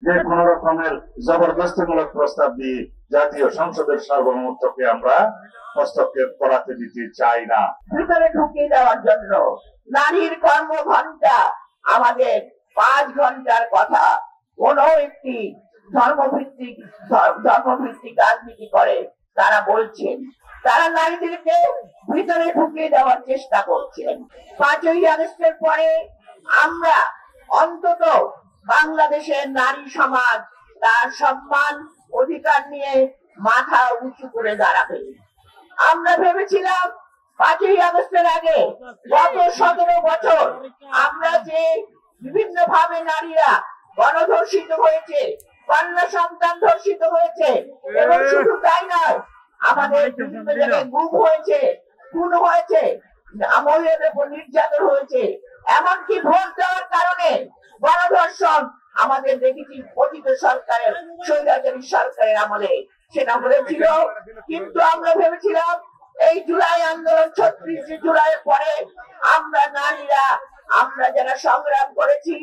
যে কোন রকমের জবরদস্তিমূলক প্রস্তাব দিয়ে জাতীয় সংসদের সার্বভৌমত্বকে আমরা হস্তক্ষেপ করাতে দিতে চাই না। ভিতরে ঢুকিয়ে দেওয়ার জন্য নারীর কর্মঘণ্টা আমাদের 5 ঘন্টার কথা কোন একটি ধর্মভিত্তিক রাজনীতি করে তারা বলছেন, তারা নারীদেরকে ভিতরে ঢুকিয়ে দেওয়ার চেষ্টা করছেন। 5ই আগস্টের পরে আমরা অন্তত বাংলাদেশের নারী সমাজ তার সম্মান অধিকার নিয়ে মাথা উঁচু করে দাঁড়াবে। আমরা ভেবেছিলাম 5ই আগস্টের আগে গত 17 বছর আমরা যে বিভিন্ন ভাবে নারীরা গণধর্ষিত হয়েছে, কন্যা সন্তান ধর্ষিত হয়েছে, এবং শুধু তাই নয়, আমাদের বিভিন্ন জায়গায় গুম হয়েছে, খুন হয়েছে, মহিলাদের উপর নির্যাতন হয়েছে, এমনকি ভোট দেওয়ার কারণে গণধর্ষণ আমাদের দেখেছি অতীত সরকারের, স্বৈরাচারী সরকারের আমলে সেটা হয়েছিল। কিন্তু আমরা ভেবেছিলাম এই জুলাই আন্দোলন 36 জুলাইয়ের পরে আমরা নারীরা, আমরা যারা সংগ্রাম করেছি,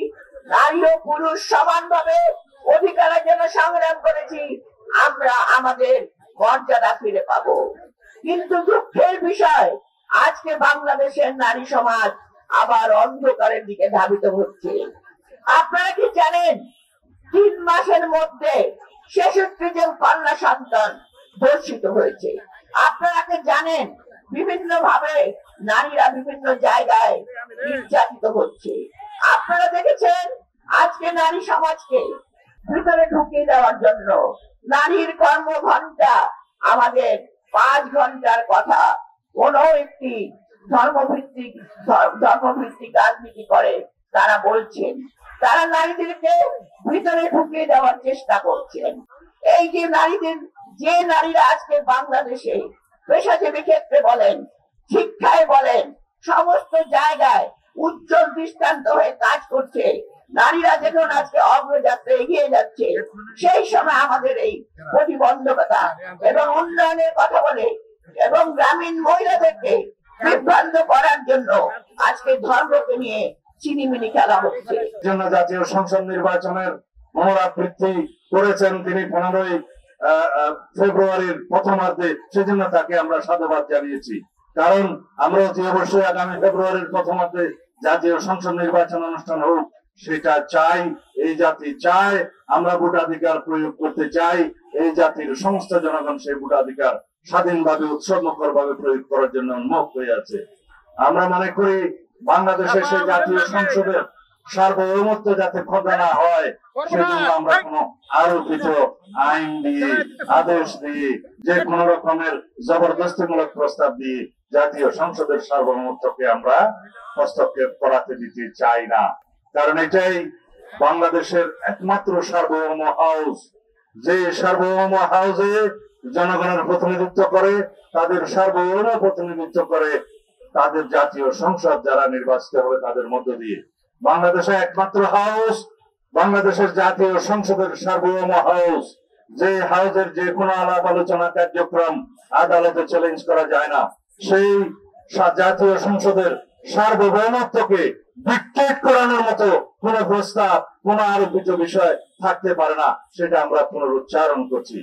নারী ও পুরুষ সমানভাবে অধিকারের জন্য সংগ্রাম করেছি, আমরা আমাদের মর্যাদা ফিরে পাবো। কিন্তু দুঃখের বিষয়, আজকে বাংলাদেশের নারী সমাজ আবার অন্ধকারের দিকে ধাবিত হচ্ছে। আপনারা কি জানেন 3 মাসের মধ্যে 66 জন কন্যা সন্তান ধর্ষিত হয়েছে? আপনারা কি জানেন বিভিন্ন ভাবে নারীরা বিভিন্ন জায়গায় নির্যাতিত হচ্ছে? আপনারা দেখেছেন আজকে নারী সমাজকে ভিতরে ঢুকিয়ে দেওয়ার জন্য নারীর কর্মঘণ্টা আমাদের 5 ঘন্টার কথা কোন একটি ধর্মভিত্তিক রাজনীতি করে তারা বলছেন, তারা নারীদেরকে ভিতরে ঢুকিয়ে দেওয়ার চেষ্টা করছেন। এই যে নারীরা আজকে বাংলাদেশে পেশাজীবী ক্ষেত্রে বলেন, শিক্ষায় বলেন, সমস্ত জায়গায় উজ্জ্বল দৃষ্টান্ত হয়ে কাজ করছে, নারীরা যখন আজকে অগ্রযাত্রা এগিয়ে যাচ্ছে, সেই সময় আমাদের এই প্রতিবন্ধকতা এবং উন্নয়নের কথা বলে এবং গ্রামীণ মহিলাদেরকে বিভ্রান্ত করার জন্য আজকে ধর্মকে নিয়ে চিনিমিনি খেলা হচ্ছে। জন্য জাতীয় সংসদ নির্বাচনের পুনরাবৃত্তি করেছেন তিনি 15ই ফেব্রুয়ারির প্রথমার্ধে, সেজন্য তাকে আমরা সাধুবাদ জানিয়েছি। কারণ আমরা অতি অবশ্যই আগামী ফেব্রুয়ারির প্রথমার্ধে জাতীয় সংসদ নির্বাচন অনুষ্ঠান হোক, সেটা চাই। এই জাতি চায়, আমরা ভোটাধিকার প্রয়োগ করতে চাই। এই জাতির সমস্ত জনগণ সেই ভোটাধিকার স্বাধীনভাবে উৎসবমুখর ভাবে প্রয়োগ করার জন্য উন্মুখ হয়ে আছে। আমরা মনে করি বাংলাদেশে সেই জাতীয় সংসদের সার্বভৌমত্ব যাতে খোদা না হয়, সেজন্য আমরা কোন আরোপিত আইন দিয়ে, আদেশ দিয়ে, যে কোন রকমের জবরদস্তিমূলক প্রস্তাব দিয়ে জাতীয় সংসদের সার্বভৌমত্বকে আমরা হস্তক্ষেপ করাতে দিতে চাই না। কারণ এটাই বাংলাদেশের একমাত্র সার্বভৌম হাউস, যে সার্বভৌম হাউসে জনগণের প্রতিনিধিত্ব করে, তাদের সার্বভৌম প্রতিনিধিত্ব করে তাদের জাতীয় সংসদ যারা নির্বাচিত হবে তাদের মধ্য দিয়ে। বাংলাদেশে একমাত্র হাউস, বাংলাদেশের জাতীয় সংসদের সার্বভৌম হাউস, যে হাউসের যে কোনো আলাপ আলোচনা কার্যক্রম আদালতে চ্যালেঞ্জ করা যায় না। সেই জাতীয় সংসদের সার্বভৌমত্বকে ডিক্টেট করানোর মতো কোন প্রস্তাব, কোন আরোপিত বিষয় থাকতে পারে না, সেটা আমরা পুনরুচ্চারণ করছি।